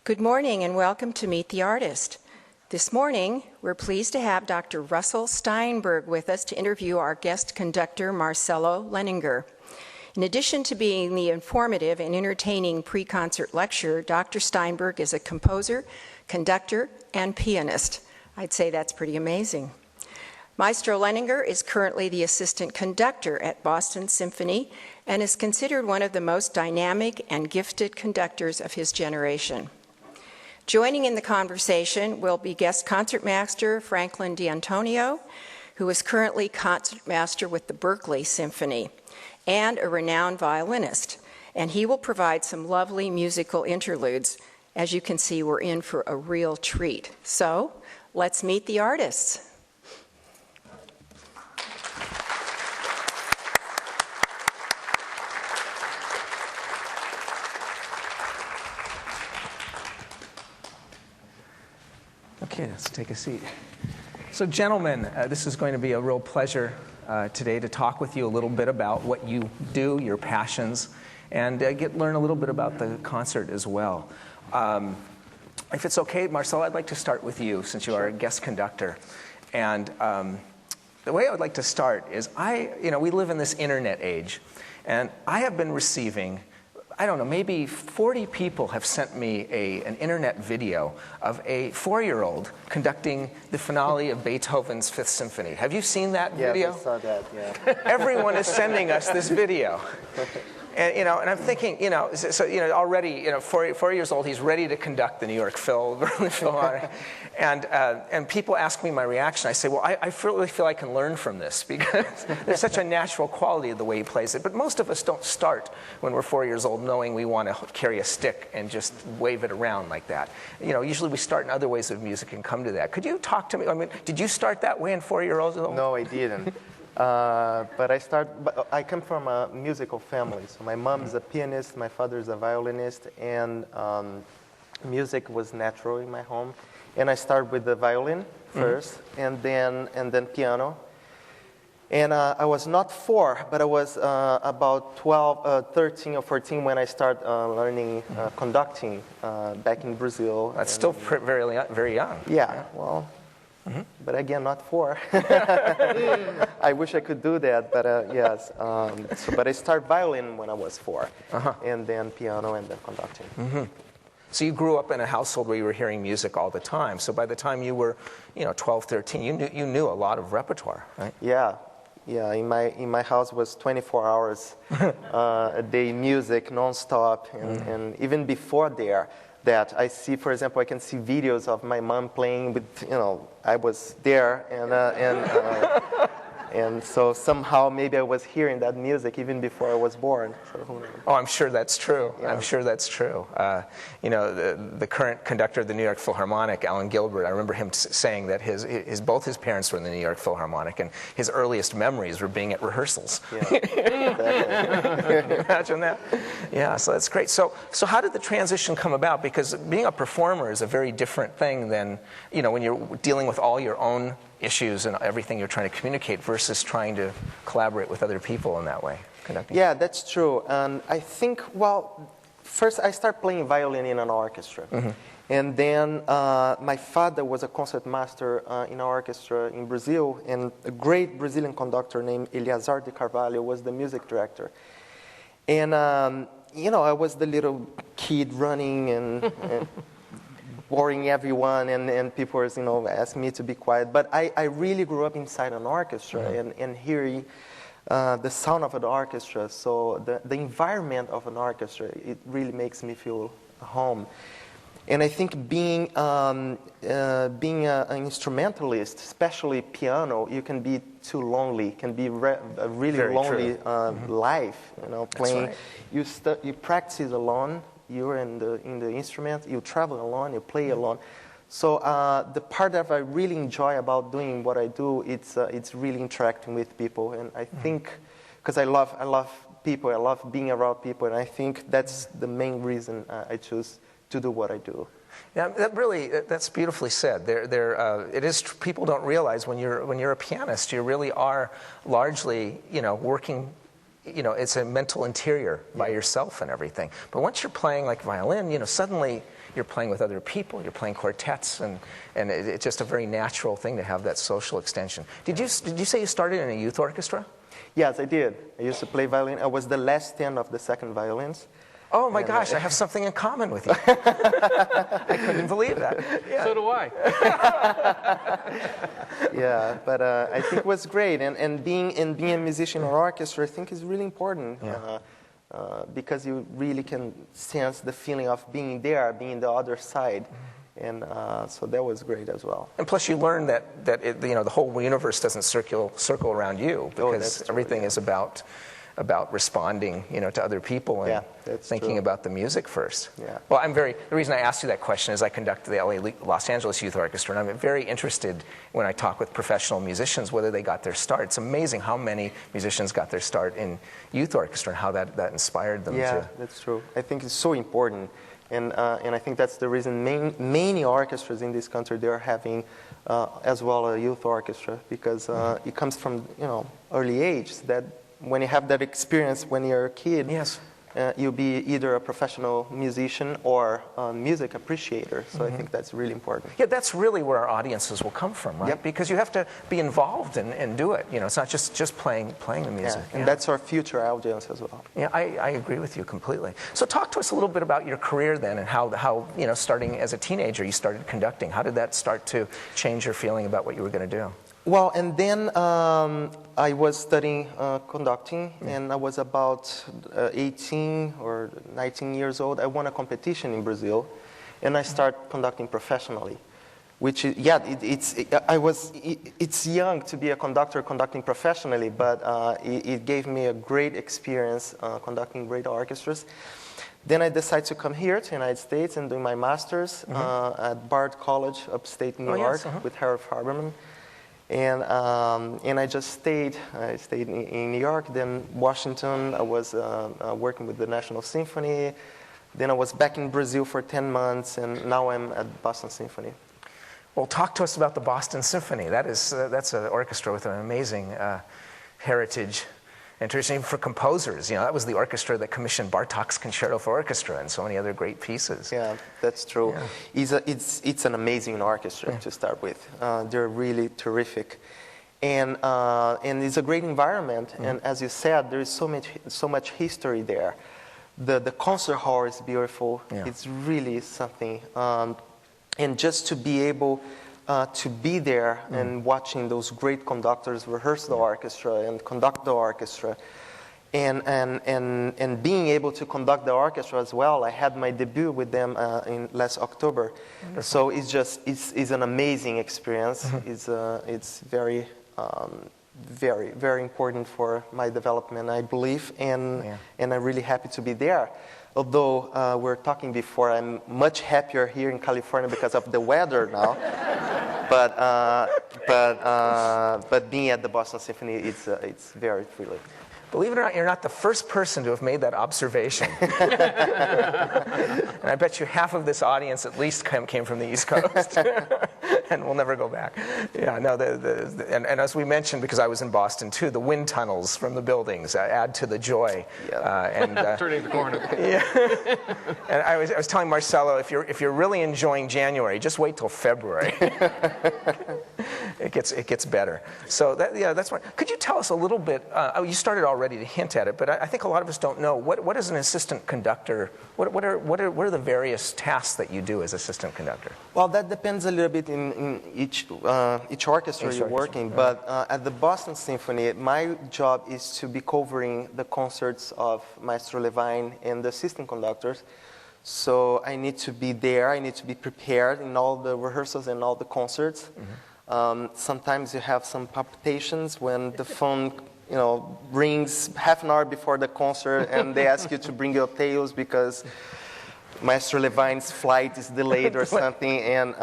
Good morning and welcome to Meet the Artist. This morning, we're pleased to have Dr. Russell Steinberg with us to interview our guest conductor, Marcelo Lehninger. In addition to being the informative and entertaining pre-concert lecturer, Dr. Steinberg is a composer, conductor, and pianist. I'd say that's pretty amazing. Maestro Lehninger is currently the assistant conductor at Boston Symphony and is considered one of the most dynamic and gifted conductors of his generation. Joining in the conversation will be guest concertmaster Franklyn D'Antonio, who is currently concertmaster with the Berkeley Symphony, and a renowned violinist. And he will provide some lovely musical interludes. As you can see, we're in for a real treat. So, let's meet the artists. Okay, let's take a seat. So gentlemen, this is going to be a real pleasure today to talk with you a little bit about what you do, your passions, and learn a little bit about the concert as well. If it's okay, Marcelo, I'd like to start with you since you are a guest conductor. And the way I would like to start is we live in this internet age, and I have been receiving, I don't know, maybe 40 people have sent me an internet video of a 4-year-old conducting the finale of Beethoven's Fifth Symphony. Have you seen that video? Yeah, I saw that, yeah. Everyone is sending us this video. And I'm thinking, already, 4 years old, he's ready to conduct the New York Philharmonic. And people ask me my reaction. I say, well, I really feel I can learn from this because there's such a natural quality of the way he plays it. But most of us don't start when we're 4 years old knowing we want to carry a stick and just wave it around like that. Usually we start in other ways of music and come to that. Could you talk to me? I mean, did you start that way in 4 years old? No, I didn't. But I come from a musical family. So my mom's a pianist, my father's a violinist, and music was natural in my home. And I started with the violin first, and then piano. And I was not 4, but I was about 13 or 14 when I started learning conducting back in Brazil. That's still very, very young. Yeah, well. Mm-hmm. But again, not 4. I wish I could do that, but yes. But I started violin when I was 4, and then piano, and then conducting. Mm-hmm. So you grew up in a household where you were hearing music all the time. So by the time you were, 12, 13, you knew a lot of repertoire, right? Yeah. In my house was 24 hours a day, music nonstop, and even before that I see, for example, I can see videos of my mom playing with, I was there, and so somehow maybe I was hearing that music even before I was born. So who knows? Oh, I'm sure that's true. Yeah. I'm sure that's true. The current conductor of the New York Philharmonic, Alan Gilbert, I remember him saying that both his parents were in the New York Philharmonic, and his earliest memories were being at rehearsals. Yeah. Exactly. Imagine that. Yeah, so that's great. So how did the transition come about? Because being a performer is a very different thing than, when you're dealing with all your own issues and everything you're trying to communicate versus trying to collaborate with other people in that way, conducting. Yeah, that's true. And I think, first I started playing violin in an orchestra. Mm-hmm. And then my father was a concertmaster in an orchestra in Brazil, and a great Brazilian conductor named Eleazar de Carvalho was the music director. And, I was the little kid running and boring everyone, and people were, asking me to be quiet. But I really grew up inside an orchestra, mm-hmm. and hearing the sound of an orchestra. So the environment of an orchestra, it really makes me feel home. And I think being an instrumentalist, especially piano, you can be too lonely. Can be a really Very lonely mm-hmm. life. Playing. Right. You practice alone. You're in the instrument, you travel alone, you play alone. So the part that I really enjoy about doing what I do, it's really interacting with people. And I think, because I love people, I love being around people, and I think that's the main reason I choose to do what I do. Yeah, that's beautifully said. It is. People don't realize when you're a pianist, you really are largely, working you know, it's a mental interior by yourself and everything. But once you're playing like violin, you know, suddenly you're playing with other people, you're playing quartets, and it's just a very natural thing to have that social extension. Did you say you started in a youth orchestra? Yes, I did. I used to play violin. I was the last 10 of the second violins. Oh my gosh, I have something in common with you. I couldn't believe that. Yeah. So do I. Yeah, but I think it was great. And being a musician or orchestra, I think is really important. Yeah. Because you really can sense the feeling of being there, being the other side. And so that was great as well. And plus you learn that you know, the whole universe doesn't circle around you, because everything is about responding, you know, to other people and thinking about the music first. Yeah. Well, the reason I asked you that question is I conduct the Los Angeles Youth Orchestra, and I'm very interested when I talk with professional musicians whether they got their start. It's amazing how many musicians got their start in youth orchestra and how that inspired them. Yeah, that's true. I think it's so important. And I think that's the reason many orchestras in this country, they are having as well a youth orchestra, because it comes from, you know, early age, that when you have that experience when you're a kid, yes, you'll be either a professional musician or a music appreciator. So I think that's really important. Yeah, that's really where our audiences will come from, right? Yep. Because you have to be involved and do it. You know, it's not just playing the music. And that's our future audience as well. Yeah, I agree with you completely. So talk to us a little bit about your career then, and how you know, starting as a teenager, you started conducting. How did that start to change your feeling about what you were going to do? Well, and then I was studying conducting, and I was about 18 or 19 years old. I won a competition in Brazil, and I started conducting professionally. Which is, yeah, it's young to be a conductor conducting professionally, but it gave me a great experience conducting great orchestras. Then I decided to come here to the United States and do my master's at Bard College, upstate New York, with Harold Farberman. And I just stayed. I stayed in New York, then Washington. I was working with the National Symphony. Then I was back in Brazil for 10 months, and now I'm at Boston Symphony. Well, talk to us about the Boston Symphony. That's an orchestra with an amazing heritage. Interesting for composers. You know, that was the orchestra that commissioned Bartók's Concerto for Orchestra and so many other great pieces. Yeah, that's true. Yeah. It's an amazing orchestra to start with. They're really terrific, and it's a great environment. And as you said, there is so much history there. The concert hall is beautiful. Yeah. It's really something. And just to be able to be there and watching those great conductors rehearse the orchestra and conduct the orchestra, and being able to conduct the orchestra as well. I had my debut with them in last October. Wonderful. So it's an amazing experience. It's very very important for my development, I believe, and I'm really happy to be there. Although we were talking before, I'm much happier here in California because of the weather now. But being at the Boston Symphony, it's very thrilling. Believe it or not, you're not the first person to have made that observation. And I bet you half of this audience at least came from the East Coast. And we'll never go back. Yeah, no, and as we mentioned, because I was in Boston too, the wind tunnels from the buildings add to the joy. Yeah. Turning the corner. Yeah. And I was telling Marcelo, if you're really enjoying January, just wait till February. It gets better. So that's right. Could you tell us a little bit? You started already to hint at it, but I think a lot of us don't know what is an assistant conductor. What are the various tasks that you do as assistant conductor? Well, that depends a little bit in each orchestra you're working. Right. But at the Boston Symphony, my job is to be covering the concerts of Maestro Levine and the assistant conductors. So I need to be there. I need to be prepared in all the rehearsals and all the concerts. Sometimes you have some palpitations when the phone, rings half an hour before the concert, and they ask you to bring your tails because Maestro Levine's flight is delayed or something. And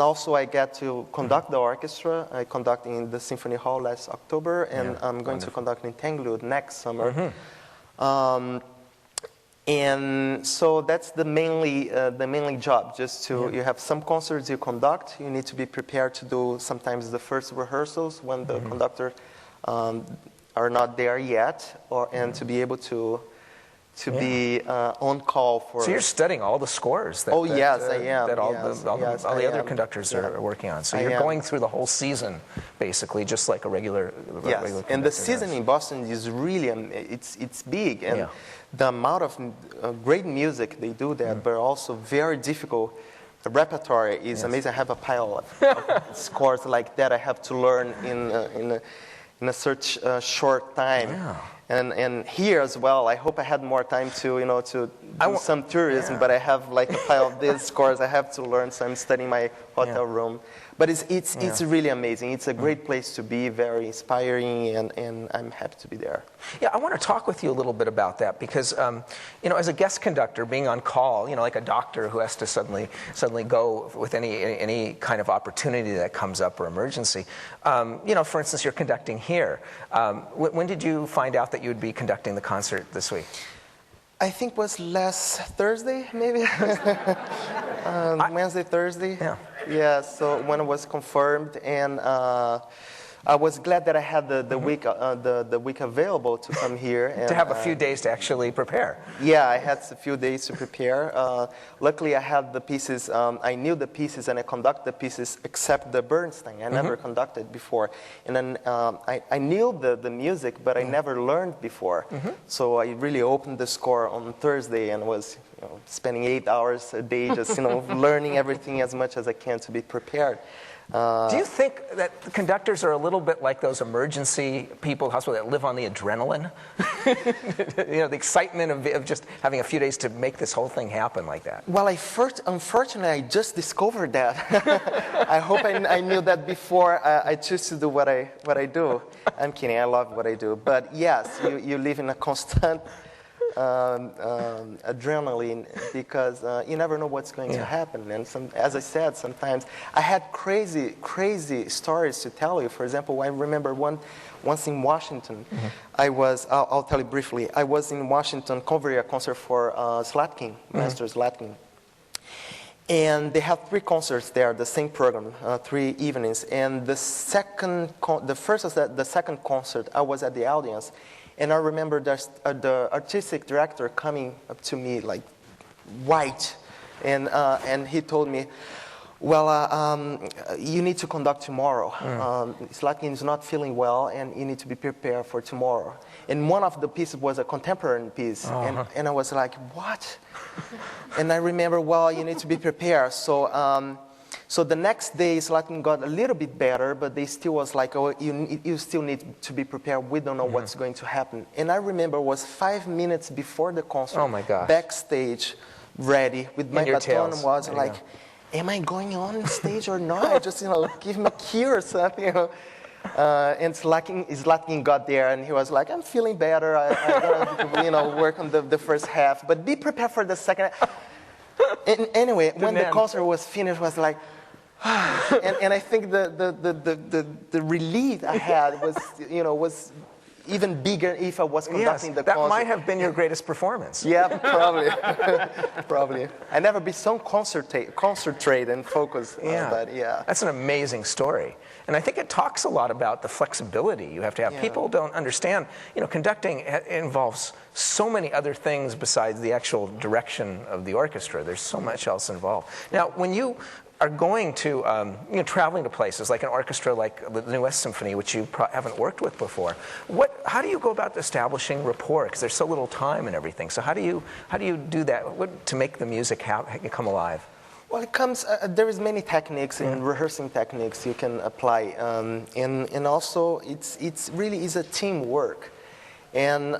also I get to conduct the orchestra. I conduct in the Symphony Hall last October, and I'm going to conduct in Interlude next summer. And so that's the mainly job, just to, you have some concerts you conduct, you need to be prepared to do sometimes the first rehearsals when the conductor are not there yet, and to be able to be on call for. So you're studying all the scores that, yes, I am. That all Yes, the other conductors are working on. So you're going through the whole season, basically, just like a regular conductor and the season does. in Boston is really, it's big, and the amount of great music they do there, but also very difficult. The repertoire is amazing. I have a pile of scores like that I have to learn in a such short time. Yeah. And here as well, I hope I had more time to do some tourism, but I have like a pile of these scores I have to learn, so I'm studying my hotel room. But it's really amazing. It's a great place to be, very inspiring, and I'm happy to be there. Yeah, I want to talk with you a little bit about that because, as a guest conductor, being on call, like a doctor who has to suddenly go with any kind of opportunity that comes up or emergency. For instance, you're conducting here. When did you find out that you would be conducting the concert this week? I think it was last Thursday, maybe. Wednesday, Thursday. Yeah. Yeah. So when it was confirmed, and I was glad that I had the week available to come here and to have a few days to actually prepare. Yeah, I had a few days to prepare. Luckily, I had the pieces. I knew the pieces, and I conducted the pieces, except the Bernstein. I never conducted before, and then I knew the music, but I never learned before. So I really opened the score on Thursday and was spending 8 hours a day just learning everything as much as I can to be prepared. Do you think that the conductors are a little bit like those emergency people in the hospital that live on the adrenaline? The excitement of just having a few days to make this whole thing happen like that. Well, unfortunately, I just discovered that. I hope I knew that before I choose to do what I do. I'm kidding. I love what I do. But yes, you live in a constant adrenaline because you never know what's going to happen. And as I said, sometimes I had crazy stories to tell you. For example, I remember once in Washington, I'll tell you briefly. I was in Washington covering a concert for Slatkin, Master Slatkin. And they have 3 concerts there, the same program, 3 evenings. And the second concert, I was at the audience. And I remember the artistic director coming up to me like white, and he told me, well, you need to conduct tomorrow. Slatkin is not feeling well, and you need to be prepared for tomorrow. And one of the pieces was a contemporary piece, and I was like, what? And I remember, well, you need to be prepared. So the next day, Slatkin got a little bit better, but they still was like, oh, you still need to be prepared. We don't know what's going to happen. And I remember it was 5 minutes before the concert. Oh my gosh. Backstage, ready with my baton, was like, am I going on stage or not? Just give me a cue or something. And Slatkin got there, and he was like, I'm feeling better. I'm gonna work on the first half, but be prepared for the second. And anyway, when the concert was finished, was like, and I think the relief I had was even bigger if I was conducting the concert. That might have been your greatest performance. Yeah, probably. Probably. I never been so concentrated and focused. But yeah. That's an amazing story. And I think it talks a lot about the flexibility you have to have. Yeah. People don't understand, conducting involves so many other things besides the actual direction of the orchestra. There's so much else involved. Now, when you are going to, traveling to places like an orchestra like the West Symphony, which you haven't worked with before, how do you go about establishing rapport? Because there's so little time and everything. So how do you do that to make the music come alive? Well, it comes. There is many techniques and rehearsing techniques you can apply, and also it's really is a teamwork, and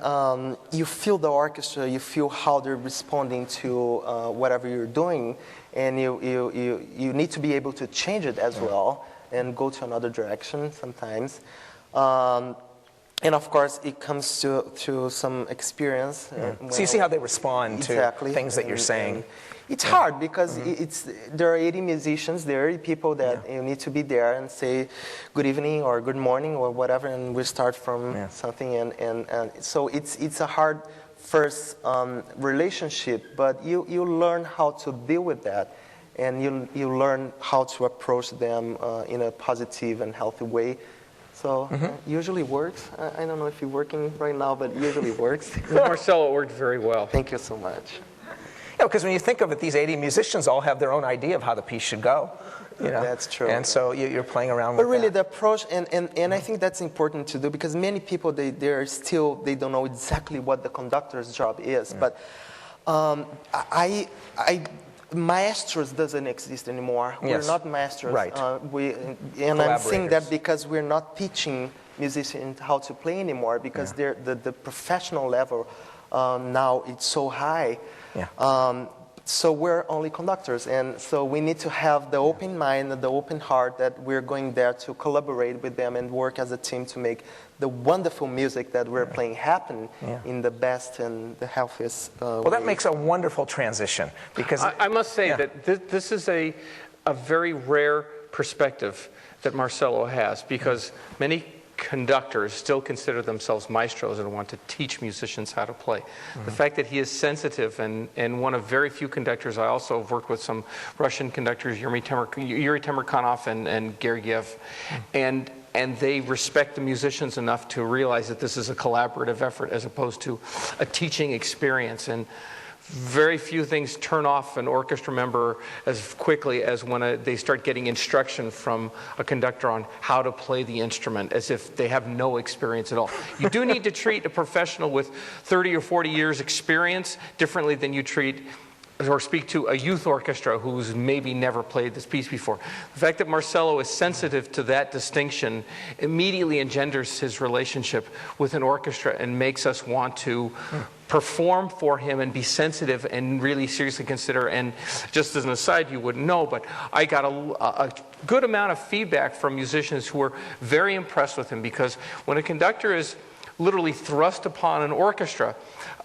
you feel the orchestra, you feel how they're responding to whatever you're doing, and you need to be able to change it as well and go to another direction sometimes. And of course, it comes to some experience. So you see how they respond to things that you're saying. It's hard because there are 80 musicians, there are 80 people that you need to be there and say good evening or good morning or whatever, and we start from something. And so it's a hard first relationship, but you learn how to deal with that, and you learn how to approach them in a positive and healthy way. So usually works. I don't know if you're working right now, but usually works. With Marcelo, it worked very well. Thank you so much. Because when you think of it, these 80 musicians all have their own idea of how the piece should go. That's true. And so you're playing around But with really, that. the approach, and I think that's important to do, because many people, they don't know exactly what the conductor's job is. But maestros doesn't exist anymore. Yes. We're not masters. Right. And I'm saying that because we're not teaching musicians how to play anymore, because the professional level now it's so high. Yeah. So we're only conductors, and so we need to have the open mind and the open heart that we're going there to collaborate with them and work as a team to make the wonderful music that we're playing happen in the best and the healthiest Well, way. that makes a wonderful transition because I must say that this is a very rare perspective that Marcelo has, because many conductors still consider themselves maestros and want to teach musicians how to play. The fact that he is sensitive, and one of very few conductors, I also have worked with some Russian conductors, Yuri Temirkanov and Gergiev, and they respect the musicians enough to realize that this is a collaborative effort as opposed to a teaching experience. And very few things turn off an orchestra member as quickly as when they start getting instruction from a conductor on how to play the instrument, as if they have no experience at all. You do need to treat a professional with 30 or 40 years experience differently than you treat or speak to a youth orchestra who's maybe never played this piece before. The fact that Marcelo is sensitive to that distinction immediately engenders his relationship with an orchestra and makes us want to perform for him and be sensitive and really seriously consider. And just as an aside, you wouldn't know, but I got a good amount of feedback from musicians who were very impressed with him, because when a conductor is literally thrust upon an orchestra,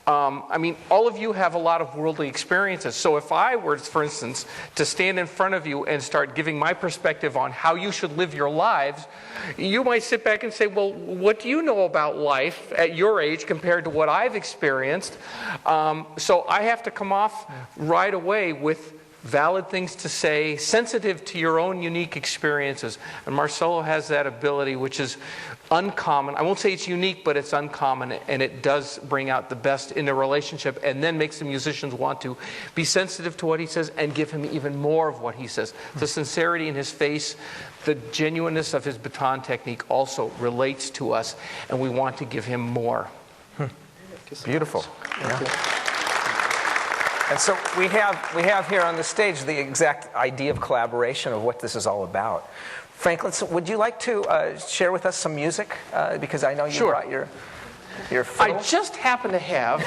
I mean, all of you have a lot of worldly experiences. So if I were, for instance, to stand in front of you and start giving my perspective on how you should live your lives, you might sit back and say, well, what do you know about life at your age compared to what I've experienced? So I have to come off right away with valid things to say, sensitive to your own unique experiences. And Marcelo has that ability, which is uncommon. I won't say it's unique, but it's uncommon, and it does bring out the best in a relationship, and then makes the musicians want to be sensitive to what he says and give him even more of what he says. The sincerity in his face, the genuineness of his baton technique also relates to us, and we want to give him more. Beautiful. And so we have here on the stage the exact idea of collaboration of what this is all about. Franklyn, so would you like to share with us some music? Because I know you brought your fiddle. I just happen to have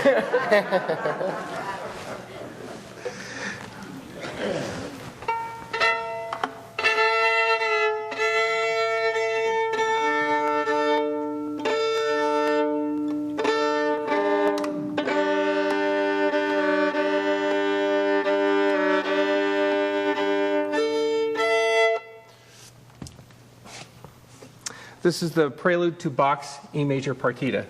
this is the prelude to Bach's E major partita.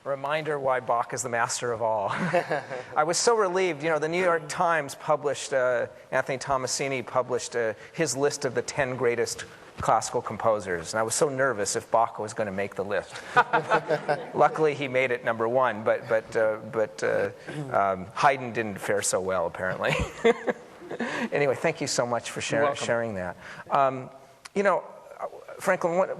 Reminder why Bach is the master of all. I was so relieved. You know, the New York Times published, Anthony Tomasini published his list of the 10 greatest classical composers, and I was so nervous if Bach was going to make the list. Luckily, he made it number one, but Haydn didn't fare so well, apparently. Anyway, thank you so much for sharing that. You know, Franklyn,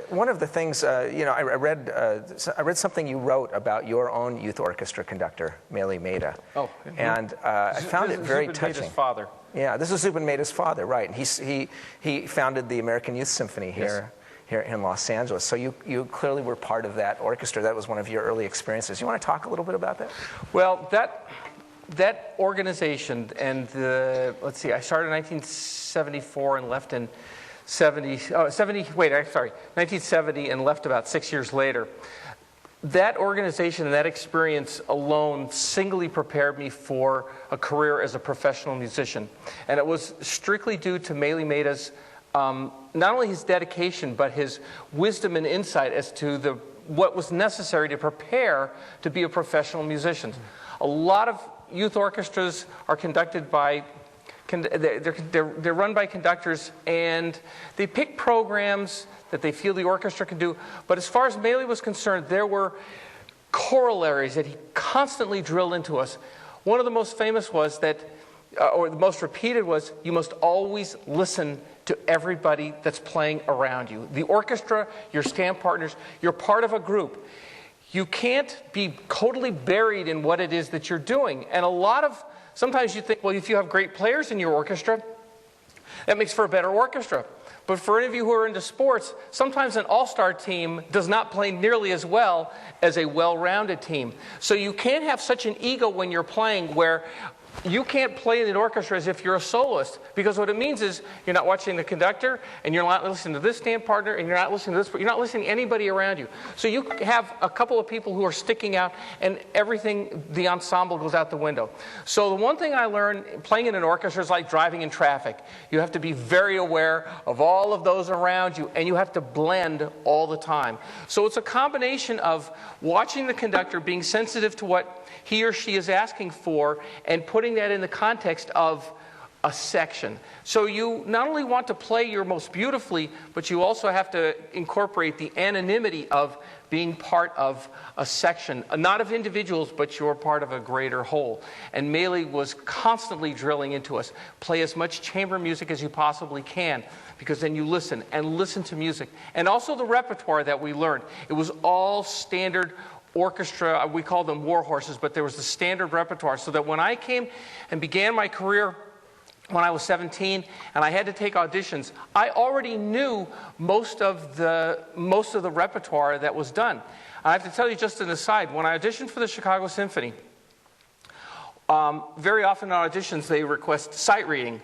one of the things, you know, I read something you wrote about your own youth orchestra conductor, Meli Maida. Oh. And I found it very touching. Maida's father. Yeah, this is Zubin Maida's father, right. And he founded the American Youth Symphony here in Los Angeles. So you clearly were part of that orchestra. That was one of your early experiences. You want to talk a little bit about that? Well, that organization, and let's see, I started in 1974 and left in 1970 and left about 6 years later. That organization and that experience alone singly prepared me for a career as a professional musician. And it was strictly due to Meli Maida's, not only his dedication, but his wisdom and insight as to what was necessary to prepare to be a professional musician. A lot of youth orchestras are conducted by they're run by conductors, and they pick programs that they feel the orchestra can do. But as far as Meli was concerned, there were corollaries that he constantly drilled into us. One of the most famous was that, or the most repeated was, you must always listen to everybody that's playing around you. The orchestra, your stand partners, you're part of a group. You can't be totally buried in what it is that you're doing. And sometimes you think, well, if you have great players in your orchestra, that makes for a better orchestra. But for any of you who are into sports, sometimes an all-star team does not play nearly as well as a well-rounded team. So you can't have such an ego when you're playing where you can't play in an orchestra as if you're a soloist, because what it means is you're not watching the conductor, and you're not listening to this stand partner, and you're not listening to this, you're not listening to anybody around you. So you have a couple of people who are sticking out, and everything, the ensemble goes out the window. So the one thing I learned playing in an orchestra is like driving in traffic. You have to be very aware of all of those around you, and you have to blend all the time. So it's a combination of watching the conductor, being sensitive to what he or she is asking for, and putting that in the context of a section. So you not only want to play your most beautifully, but you also have to incorporate the anonymity of being part of a section, not of individuals, but you're part of a greater whole. And Meli was constantly drilling into us, play as much chamber music as you possibly can, because then you listen and listen to music. And also the repertoire that we learned. It was all standard orchestra, we call them war horses, but there was the standard repertoire, so that when I came and began my career when I was 17 and I had to take auditions, I already knew most of the repertoire that was done. I have to tell you just an aside, when I auditioned for the Chicago Symphony, very often on auditions they request sight reading.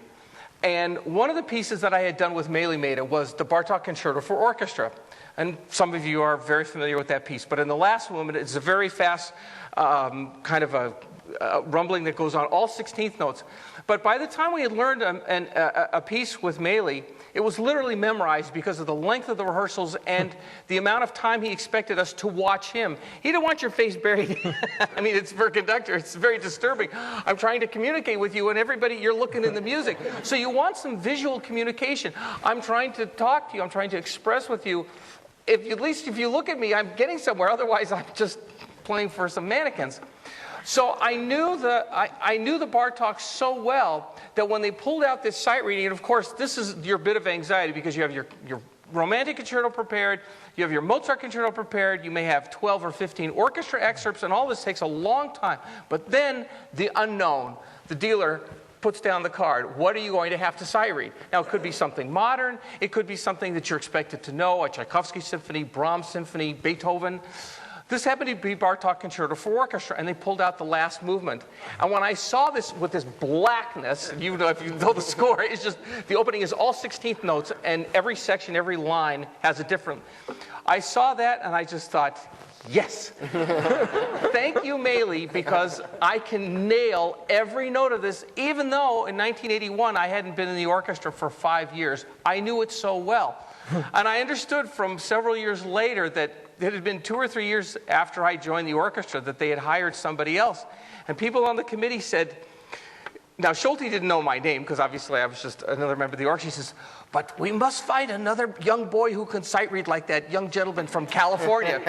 And one of the pieces that I had done with Meli Maida was the Bartók Concerto for Orchestra. And some of you are very familiar with that piece. But in the last movement, it's a very fast kind of a rumbling that goes on, all 16th notes. But by the time we had learned a piece with Maley, it was literally memorized because of the length of the rehearsals and the amount of time he expected us to watch him. He didn't want your face buried. I mean, it's for a conductor, it's very disturbing. I'm trying to communicate with you and everybody, you're looking in the music. So you want some visual communication. I'm trying to talk to you, I'm trying to express with you. At least if you look at me, I'm getting somewhere. Otherwise, I'm just playing for some mannequins. So I knew the Bartók so well that when they pulled out this sight reading, and of course this is your bit of anxiety because you have your Romantic Concerto prepared, you have your Mozart Concerto prepared, you may have 12 or 15 orchestra excerpts, and all this takes a long time. But then the unknown, the dealer puts down the card. What are you going to have to sight read? Now, it could be something modern. It could be something that you're expected to know, a Tchaikovsky symphony, Brahms symphony, Beethoven. This happened to be Bartók Concerto for Orchestra, and they pulled out the last movement. And when I saw this with this blackness, if you know the score, it's just, the opening is all 16th notes, and every section, every line has a different. I saw that, and I just thought, yes. Thank you, Maley, because I can nail every note of this, even though in 1981 I hadn't been in the orchestra for 5 years. I knew it so well. And I understood from several years later that it had been 2 or 3 years after I joined the orchestra that they had hired somebody else. And people on the committee said, now Schulte didn't know my name because obviously I was just another member of the orchestra. He says, but we must find another young boy who can sight read like that young gentleman from California.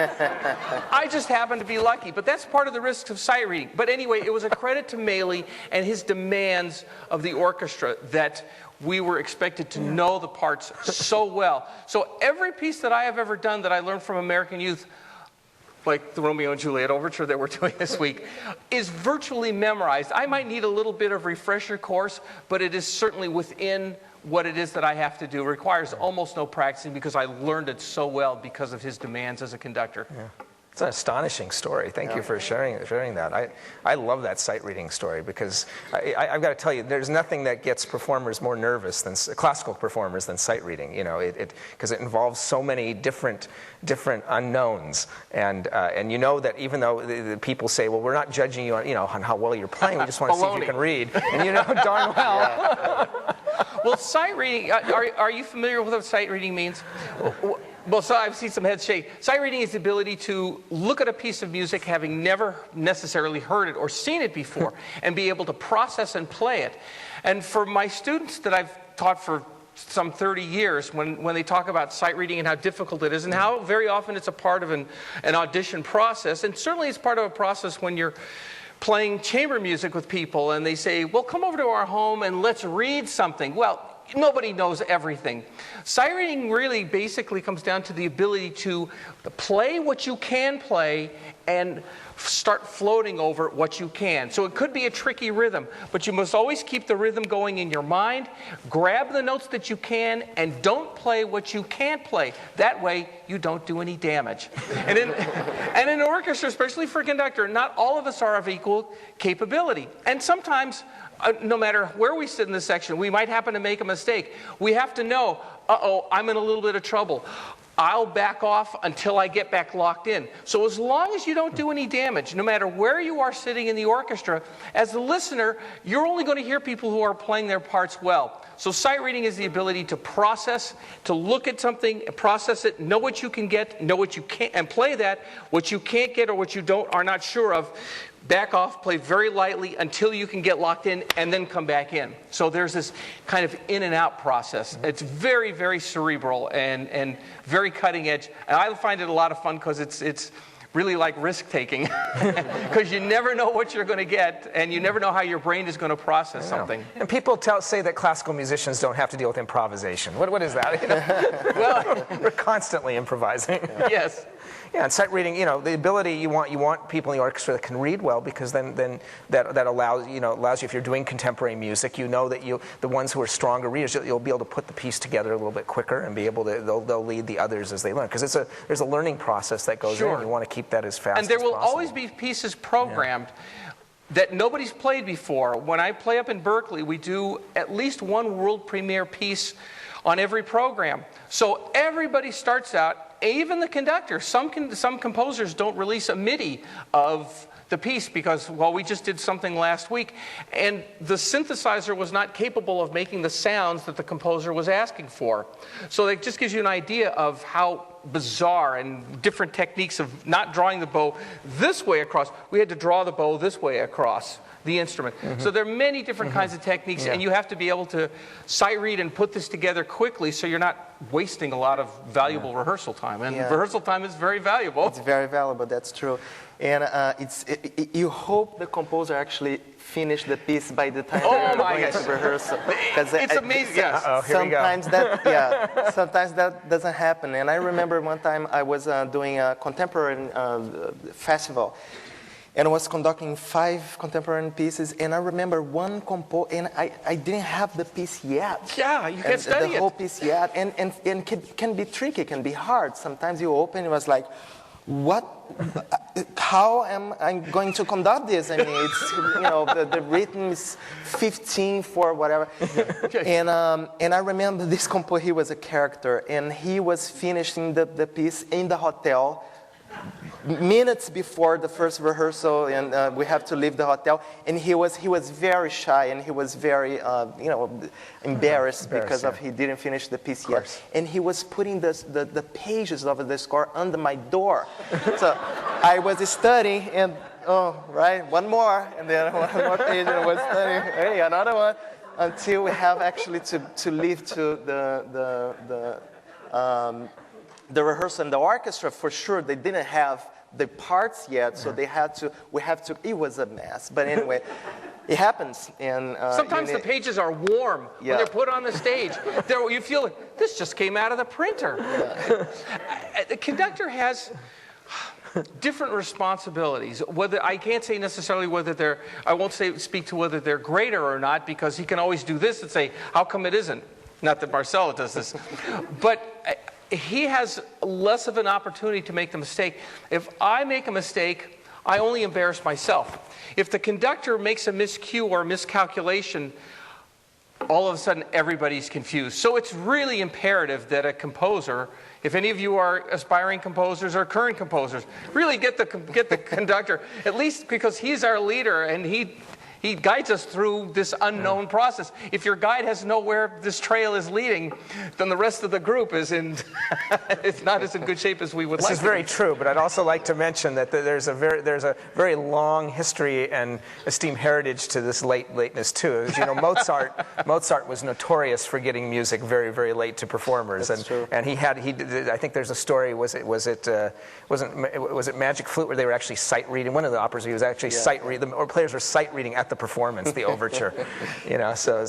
I just happened to be lucky, but that's part of the risks of sight reading. But anyway, it was a credit to Maley and his demands of the orchestra that we were expected to know the parts so well. So every piece that I have ever done that I learned from American Youth, like the Romeo and Juliet Overture that we're doing this week, is virtually memorized. I might need a little bit of refresher course, but it is certainly within what it is that I have to do. It requires almost no practicing because I learned it so well because of his demands as a conductor. Yeah. It's an astonishing story. Thank you for sharing that. I love that sight reading story because I've got to tell you, there's nothing that gets performers more nervous than classical performers than sight reading. You know, because it involves so many different unknowns, and you know that even though the people say, well, we're not judging you on how well you're playing, we just want to see if you can read, and you know darn well. Yeah. Well, sight reading. Are you familiar with what sight reading means? Well, so I've seen some heads shake. Sight reading is the ability to look at a piece of music having never necessarily heard it or seen it before and be able to process and play it. And for my students that I've taught for some 30 years, when they talk about sight reading and how difficult it is and how very often it's a part of an audition process, and certainly it's part of a process when you're playing chamber music with people and they say, well, come over to our home and let's read something. Well, nobody knows everything. Sight reading really basically comes down to the ability to play what you can play and start floating over what you can. So it could be a tricky rhythm, but you must always keep the rhythm going in your mind, grab the notes that you can, and don't play what you can't play. That way, you don't do any damage. And in an orchestra, especially for a conductor, not all of us are of equal capability. And sometimes, no matter where we sit in the section, we might happen to make a mistake. We have to know, uh-oh, I'm in a little bit of trouble. I'll back off until I get back locked in. So as long as you don't do any damage, no matter where you are sitting in the orchestra, as the listener, you're only going to hear people who are playing their parts well. So sight reading is the ability to process, to look at something, process it, know what you can get, know what you can't, and play that. What you can't get or what you are not sure of, back off, play very lightly until you can get locked in, and then come back in. So there's this kind of in and out process. It's very, very cerebral and very cutting edge. And I find it a lot of fun because it's really like risk taking because you never know what you're going to get and you never know how your brain is going to process something. And people say that classical musicians don't have to deal with improvisation. What is that? You know? Well, we're constantly improvising. Yes. Yeah, and sight reading, the ability you want people in the orchestra that can read well, because then that allows you if you're doing contemporary music, that the ones who are stronger readers, you'll be able to put the piece together a little bit quicker and be able to they'll lead the others as they learn, because there's a learning process that goes in. You want to keep that as fast as possible. And there will always be pieces programmed that nobody's played before. When I play up in Berkeley, we do at least one world premiere piece on every program. So everybody starts out, even the conductor. Some composers don't release a MIDI of the piece because, well, we just did something last week, and the synthesizer was not capable of making the sounds that the composer was asking for. So it just gives you an idea of how bizarre and different techniques of not drawing the bow this way across. We had to draw the bow this way across the instrument. So there are many different kinds of techniques, and you have to be able to sight read and put this together quickly so you're not wasting a lot of valuable rehearsal time. And rehearsal time is very valuable. It's very valuable, that's true. And you hope the composer actually finish the piece by the time they're going to rehearsal. It's amazing. Yes. Sometimes that doesn't happen. And I remember one time I was doing a contemporary festival, and I was conducting 5 contemporary pieces, and I remember one and I didn't have the piece yet. Yeah, you can't study the whole piece yet, and can be tricky, can be hard. Sometimes you open, it was like, what? How am I going to conduct this? I mean, it's, the rhythm is 15/4 whatever. And I remember this composer, he was a character, and he was finishing the piece in the hotel minutes before the first rehearsal, and we have to leave the hotel. And he was very shy, and he was very embarrassed because of he didn't finish the piece yet. And he was putting the pages of the score under my door. So I was studying, and one more, and then one more page, and I was studying. Hey, another one, until we have actually to leave to the rehearsal and the orchestra. For sure, they didn't have the parts yet, so it was a mess. But anyway, it happens. And sometimes the pages are warm when they're put on the stage. You feel like, this just came out of the printer. The conductor has different responsibilities. I can't say necessarily whether I won't speak to whether they're greater or not, because he can always do this and say, how come it isn't? Not that Marcelo does this. But he has less of an opportunity to make the mistake. If I make a mistake, I only embarrass myself. If the conductor makes a miscue or a miscalculation, all of a sudden everybody's confused. So it's really imperative that a composer, if any of you are aspiring composers or current composers, really get the conductor, at least because he's our leader and he guides us through this unknown process. If your guide has nowhere this trail is leading, then the rest of the group is it's not as in good shape as we would like. This is very true, but I'd also like to mention that there's a very long history and esteemed heritage to this lateness too. As you know, Mozart was notorious for getting music very, very late to performers. That's true. And I think there's a story. Was it Magic Flute where they were actually sight reading? One of the operas he was actually sight reading. Or players were sight reading at the performance, the overture, so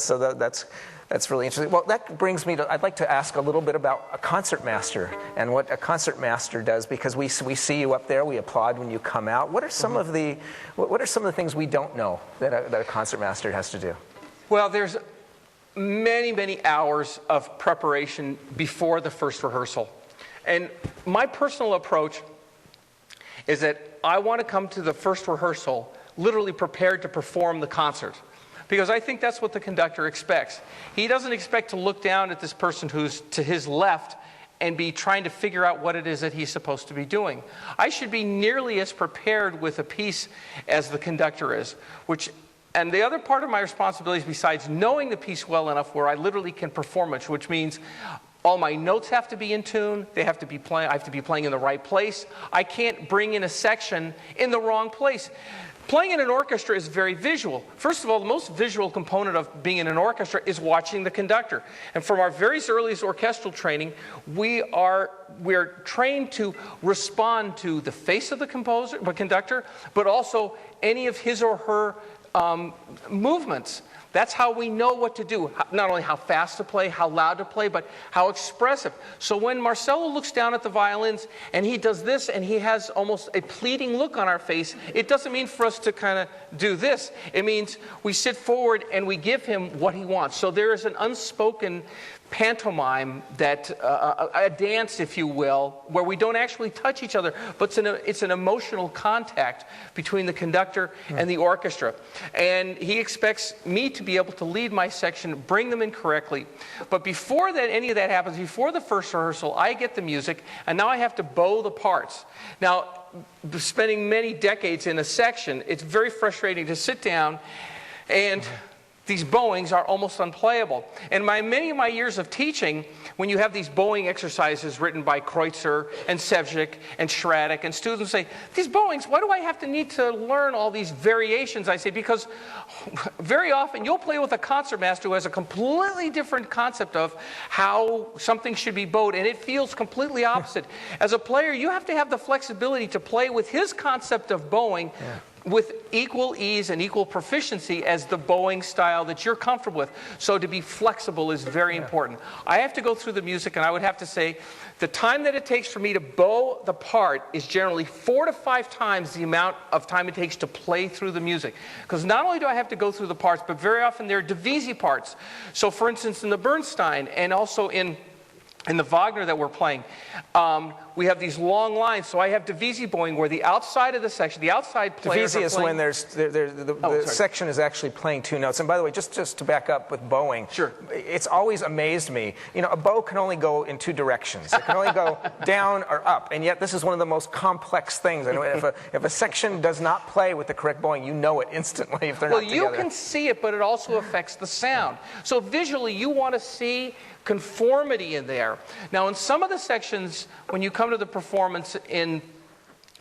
that's really interesting. Well, that brings me to, I'd like to ask a little bit about a concertmaster and what a concertmaster does, because we see you up there, we applaud when you come out. What are some of the things we don't know that a concertmaster has to do? Well, there's many hours of preparation before the first rehearsal, and my personal approach is that I want to come to the first rehearsal literally prepared to perform the concert, because I think that's what the conductor expects. He doesn't expect to look down at this person who's to his left and be trying to figure out what it is that he's supposed to be doing. I should be nearly as prepared with a piece as the conductor is, and the other part of my responsibilities, besides knowing the piece well enough where I literally can perform it, which means all my notes have to be in tune. I have to be playing in the right place. I can't bring in a section in the wrong place. Playing in an orchestra is very visual. First of all, the most visual component of being in an orchestra is watching the conductor. And from our very earliest orchestral training, we're trained to respond to the face of the conductor, but also any of his or her movements. That's how we know what to do. Not only how fast to play, how loud to play, but how expressive. So when Marcelo looks down at the violins and he does this and he has almost a pleading look on our face, it doesn't mean for us to kind of do this. It means we sit forward and we give him what he wants. So there is an unspoken pantomime, that a dance, if you will, where we don't actually touch each other, but it's an emotional contact between the conductor and the orchestra. And he expects me to be able to lead my section, bring them in correctly. But before that, any of that happens, before the first rehearsal, I get the music, and now I have to bow the parts. Now, spending many decades in a section, it's very frustrating to sit down and these bowings are almost unplayable. And many of my years of teaching, when you have these bowing exercises written by Kreutzer and Civic and Schraddick, and students say, these bowings, why do I have to need to learn all these variations? I say, because very often you'll play with a concertmaster who has a completely different concept of how something should be bowed, and it feels completely opposite. As a player, you have to have the flexibility to play with his concept of bowing with equal ease and equal proficiency as the bowing style that you're comfortable with. So to be flexible is very important. I have to go through the music, and I would have to say the time that it takes for me to bow the part is generally 4 to 5 times the amount of time it takes to play through the music. Because not only do I have to go through the parts, but very often they're divisi parts. So for instance, in the Bernstein and also in the Wagner that we're playing, we have these long lines. So I have divisi bowing where the outside of the section, the outside players divisi are is playing. when the section is actually playing 2 notes. And by the way, just to back up with bowing, sure, it's always amazed me. You know, a bow can only go in 2 directions. It can only go down or up. And yet this is one of the most complex things. And if a section does not play with the correct bowing, you know it instantly if they're not together. Well, you can see it, but it also affects the sound. So visually, you want to see conformity in there. Now, in some of the sections, when you come to the performance in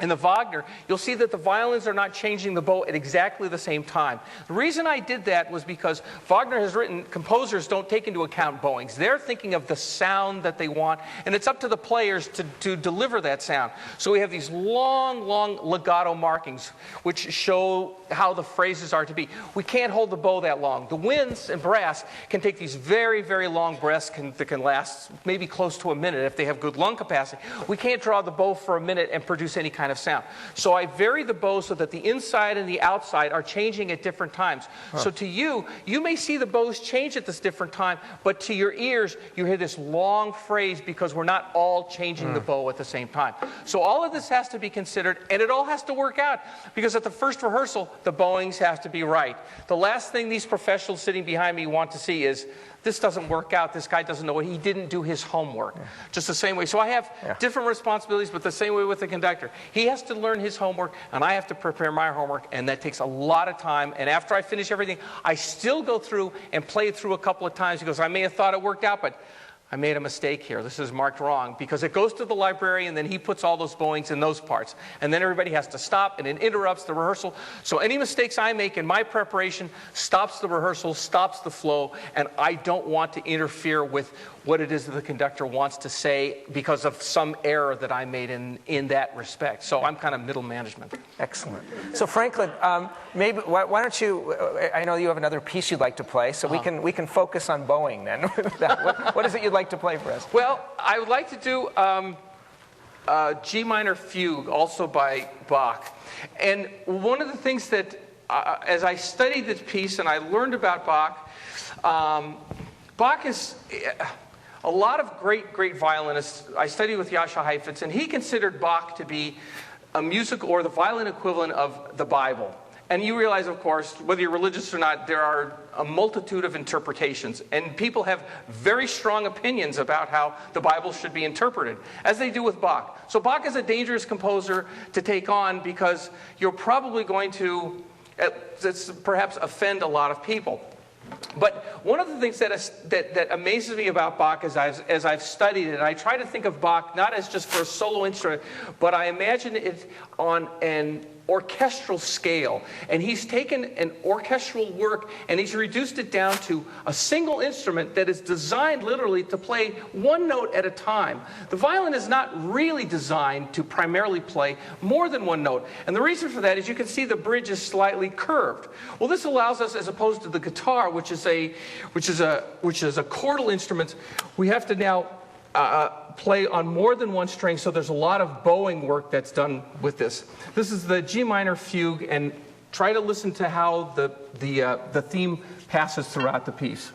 the Wagner, you'll see that the violins are not changing the bow at exactly the same time. The reason I did that was because Wagner has written, composers don't take into account bowings. They're thinking of the sound that they want, and it's up to the players to deliver that sound. So we have these long, long legato markings, which show how the phrases are to be. We can't hold the bow that long. The winds and brass can take these very, very long breaths that can last maybe close to a minute if they have good lung capacity. We can't draw the bow for a minute and produce any kind of sound. So I vary the bow so that the inside and the outside are changing at different times. So to you may see the bows change at this different time, but to your ears, you hear this long phrase because we're not all changing the bow at the same time. So all of this has to be considered, and it all has to work out, because at the first rehearsal, the bowings have to be right. The last thing these professionals sitting behind me want to see is, this doesn't work out, this guy doesn't know what, he didn't do his homework. Just the same way. So I have different responsibilities, but the same way with the conductor. He has to learn his homework, and I have to prepare my homework, and that takes a lot of time. And after I finish everything, I still go through and play it through a couple of times, because I may have thought it worked out, but I made a mistake here. This is marked wrong, because it goes to the librarian, and then he puts all those bowings in those parts. And then everybody has to stop, and it interrupts the rehearsal. So any mistakes I make in my preparation stops the rehearsal, stops the flow, and I don't want to interfere with what it is that the conductor wants to say because of some error that I made in that respect. So I'm kind of middle management. Excellent. So Franklyn, maybe why don't you? I know you have another piece you'd like to play, so we can focus on bowing then. What is it you'd like to play for us? Well, I would like to do G minor fugue, also by Bach. And one of the things that, as I studied this piece and I learned about Bach, Bach is a lot of great violinists. I studied with Jascha Heifetz, and he considered Bach to be a musical or the violin equivalent of the Bible. And you realize, of course, whether you're religious or not, there are a multitude of interpretations. And people have very strong opinions about how the Bible should be interpreted, as they do with Bach. So Bach is a dangerous composer to take on, because you're probably going to perhaps offend a lot of people. But one of the things that amazes me about Bach as I've studied it, and I try to think of Bach not as just for a solo instrument, but I imagine it on an orchestral scale. And he's taken an orchestral work and he's reduced it down to a single instrument that is designed literally to play one note at a time. The violin is not really designed to primarily play more than one note. And the reason for that is you can see the bridge is slightly curved. Well, this allows us, as opposed to the guitar, which is a chordal instrument, we have to now play on more than one string, so there's a lot of bowing work that's done with this. This is the G minor fugue, and try to listen to how the theme passes throughout the piece.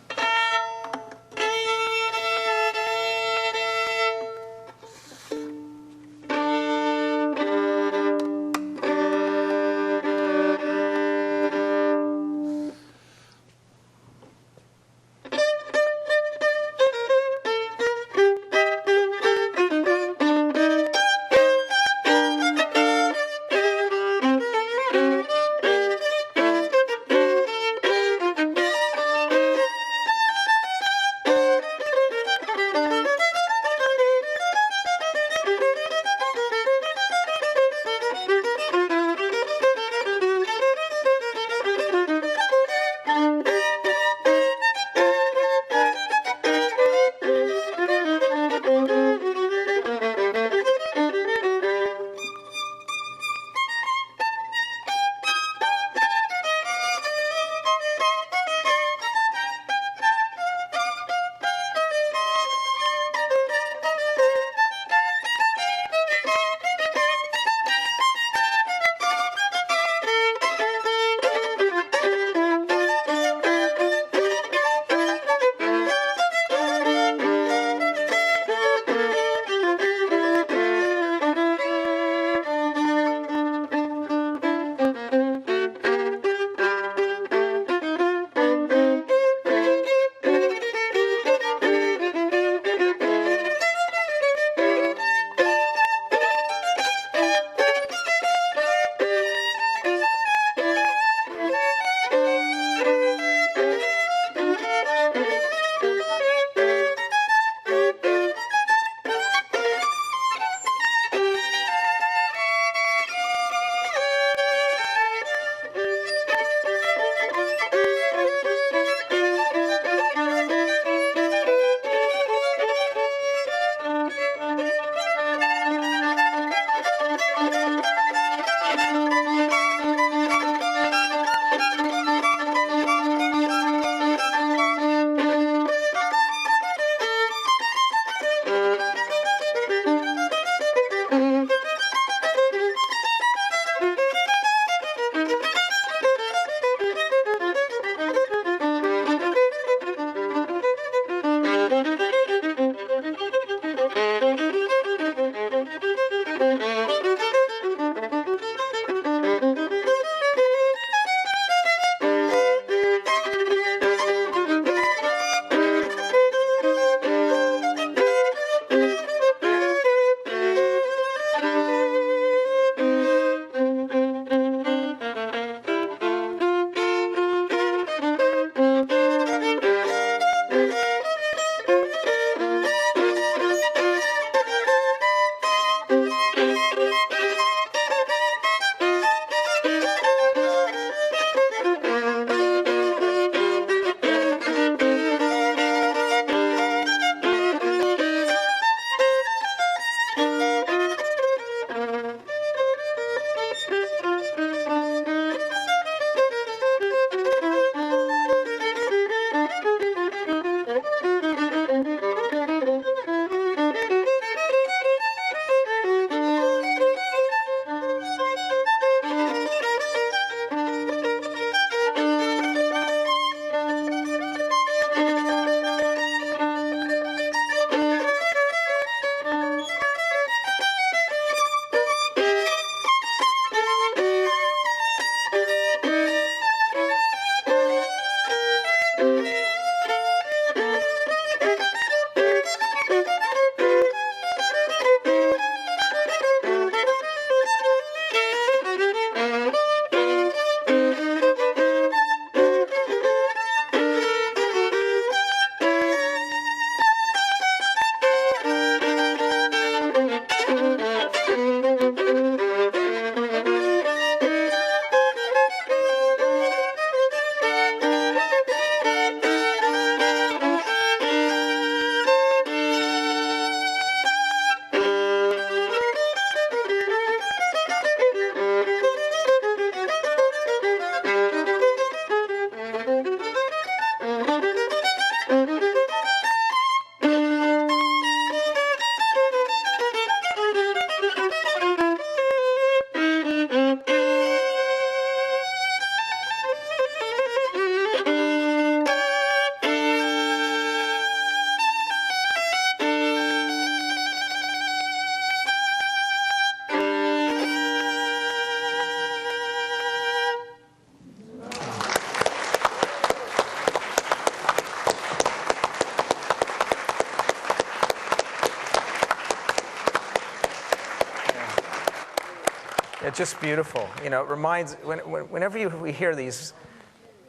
It's just beautiful. You know, it reminds, whenever we hear these,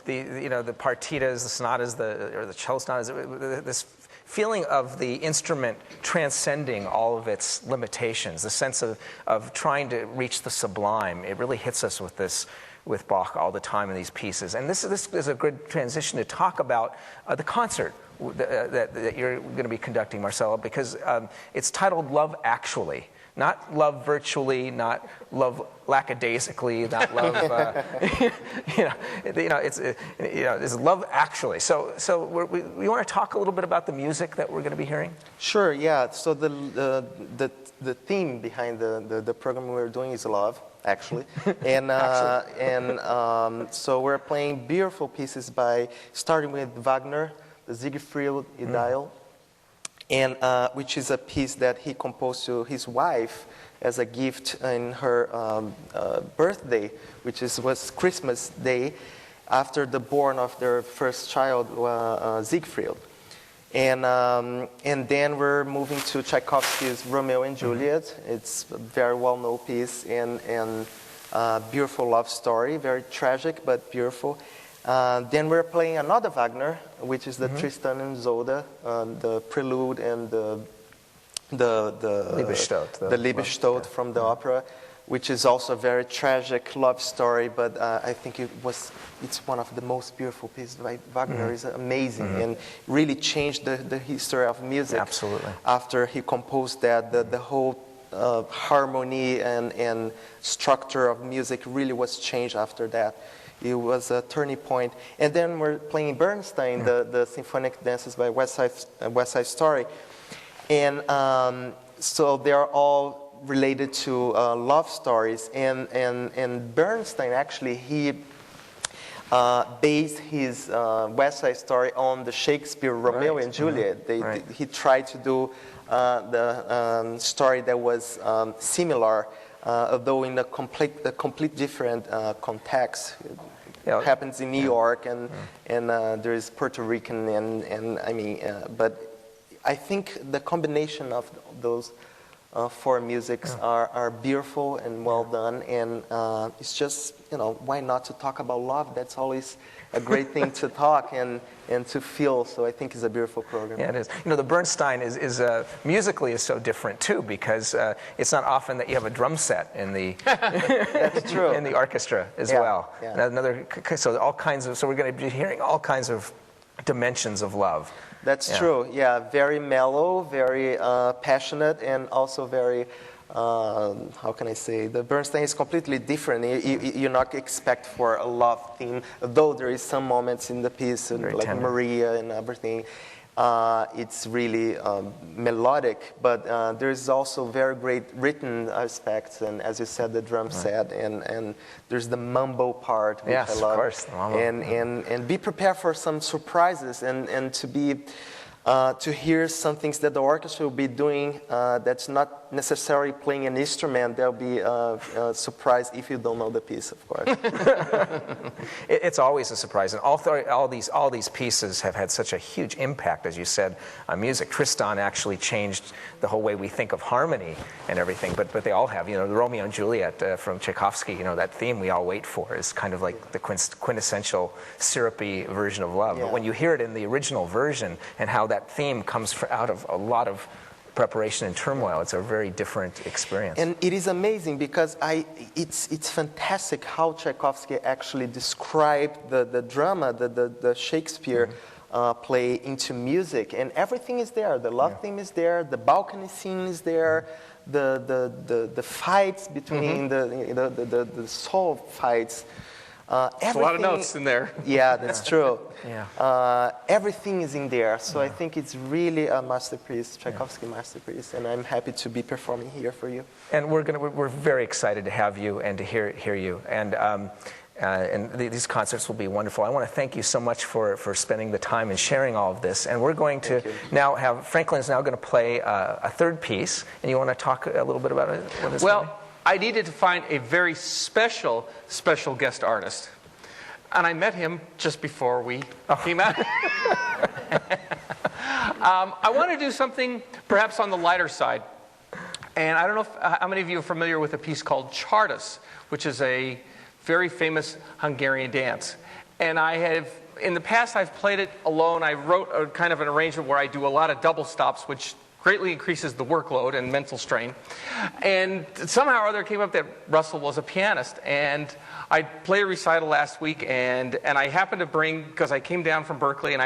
the partitas, the sonatas, or the cello sonatas, this feeling of the instrument transcending all of its limitations, the sense of trying to reach the sublime, it really hits us with Bach all the time in these pieces. And this is a good transition to talk about the concert that you're going to be conducting, Marcelo, because it's titled Love Actually. Not love virtually, not love lackadaisically, not love, it's love actually. So we want to talk a little bit about the music that we're going to be hearing? Sure, yeah. So the theme behind the program we're doing is love, actually. And, so we're playing beautiful pieces starting with Wagner, the Siegfried Idyll. And which is a piece that he composed to his wife as a gift in her birthday, which was Christmas Day, after the born of their first child, Siegfried. And then we're moving to Tchaikovsky's Romeo and Juliet. It's a very well-known piece and beautiful love story, very tragic but beautiful. Then we're playing another Wagner, which is the Tristan and Isolde, the prelude and the Liebestod from the opera, which is also a very tragic love story. But I think it's one of the most beautiful pieces by Wagner. It's amazing and really changed the history of music. Absolutely. After he composed that, the whole harmony and structure of music really was changed after that. It was a turning point. And then we're playing Bernstein, the symphonic dances by West Side Story. And so they're all related to love stories. And Bernstein, actually, he based his West Side Story on the Shakespeare Romeo and Juliet. He tried to do the story that was similar, although in a complete different context. It happens in New York, and there is Puerto Rican, and I mean, but I think the combination of those four musics are beautiful and well done, and it's just, why not to talk about love? That's always a great thing to talk and to feel. So I think it's a beautiful program. Yeah, it is. The Bernstein is musically is so different too, because it's not often that you have a drum set in the That's true. in the orchestra as well. Yeah. So we're going to be hearing all kinds of dimensions of love. That's true. Yeah, very mellow, very passionate, and also very. How can I say? The Bernstein is completely different. You're not expect for a love theme, though there is some moments in the piece, like tender. Maria and everything. It's really melodic, but there's also very great written aspects, and as you said, the drum set, and there's the mambo part, which I love. Of course, the mambo. And be prepared for some surprises, and to be. To hear some things that the orchestra will be doing that's not necessarily playing an instrument. There'll be a surprise if you don't know the piece, of course. It's always a surprise, and all these pieces have had such a huge impact, as you said, on music. Tristan actually changed the whole way we think of harmony and everything, but they all have. The Romeo and Juliet from Tchaikovsky, that theme we all wait for is kind of like the quintessential syrupy version of love. Yeah. But when you hear it in the original version and how that theme comes out of a lot of preparation and turmoil, it's a very different experience. And it is amazing because it's fantastic how Tchaikovsky actually described the drama, the Shakespeare play into music, and everything is there. The love theme is there, the balcony scene is there, the fights between the soul fights. There's a lot of notes in there. Yeah, that's true. Yeah. Everything is in there, so I think it's really a masterpiece, Tchaikovsky masterpiece, and I'm happy to be performing here for you. And we're very excited to have you and to hear you, and these concerts will be wonderful. I want to thank you so much for spending the time and sharing all of this. And we're going to now have Franklyn's now going to play a third piece, and you want to talk a little bit about it? What is well. I needed to find a very special guest artist. And I met him just before we came out. I want to do something perhaps on the lighter side. And I don't know how many of you are familiar with a piece called Csárdas, which is a very famous Hungarian dance. And in the past, I've played it alone. I wrote a kind of an arrangement where I do a lot of double stops, which greatly increases the workload and mental strain. And somehow or other it came up that Russell was a pianist. And I played a recital last week, and I happened to bring, because I came down from Berkeley, and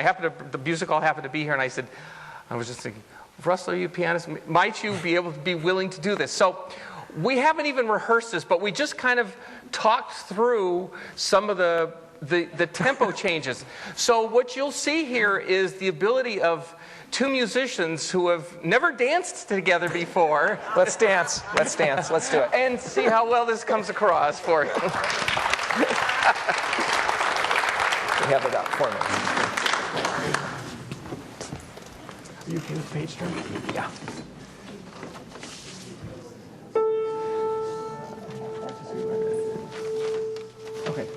the music hall happened to be here, and I was just thinking, Russell, are you a pianist? Might you be able to be willing to do this? So we haven't even rehearsed this, but we just kind of talked through some of the tempo changes. So what you'll see here is the ability of two musicians who have never danced together before. Let's dance. Let's dance. Let's do it. And see how well this comes across for you. We have about 4 minutes. Are you okay with page turn? Yeah. Okay.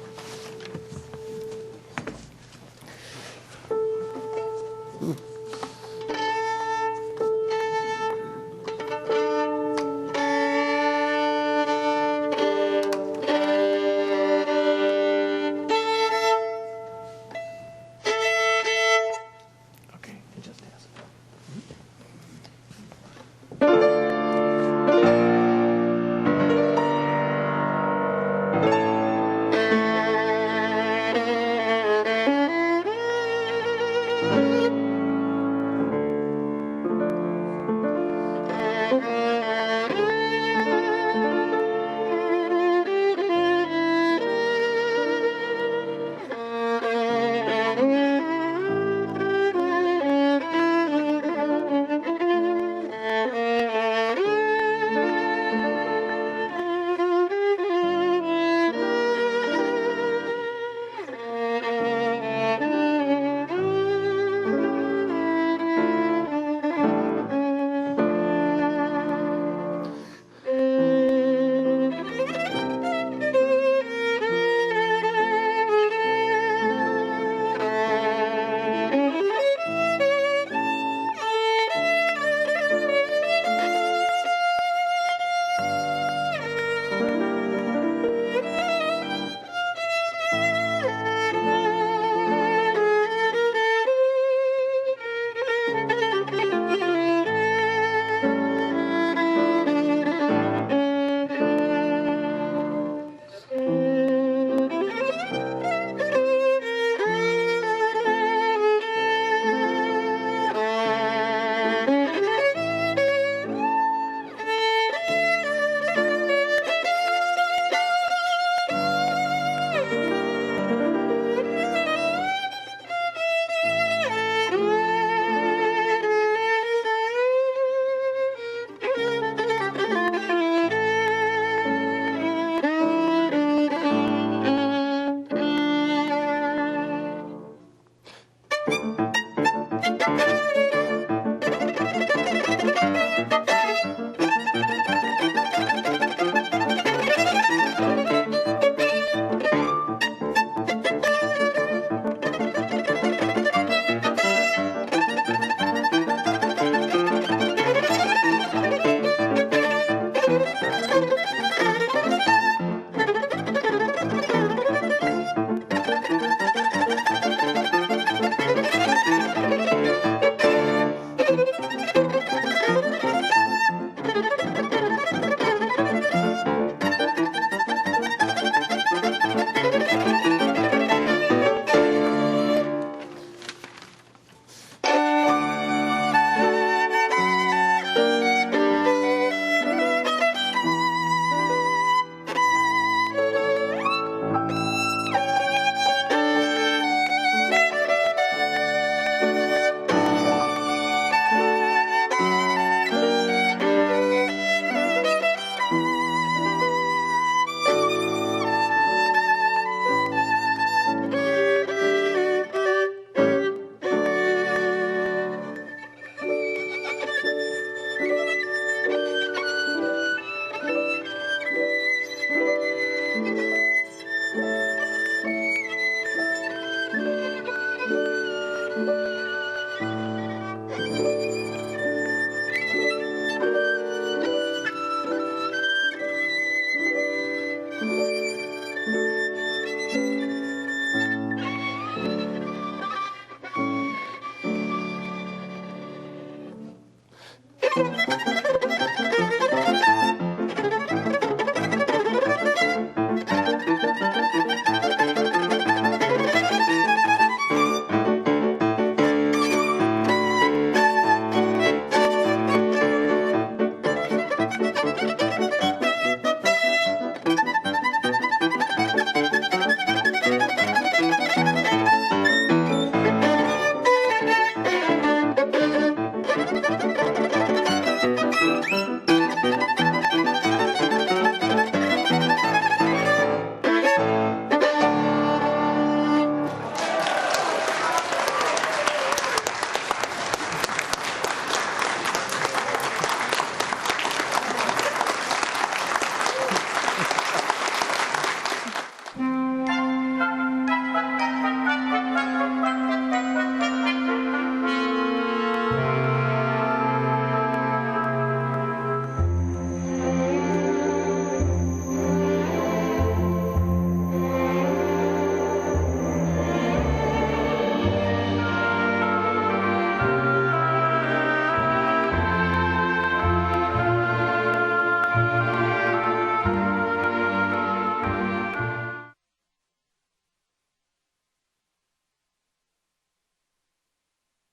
Thank you.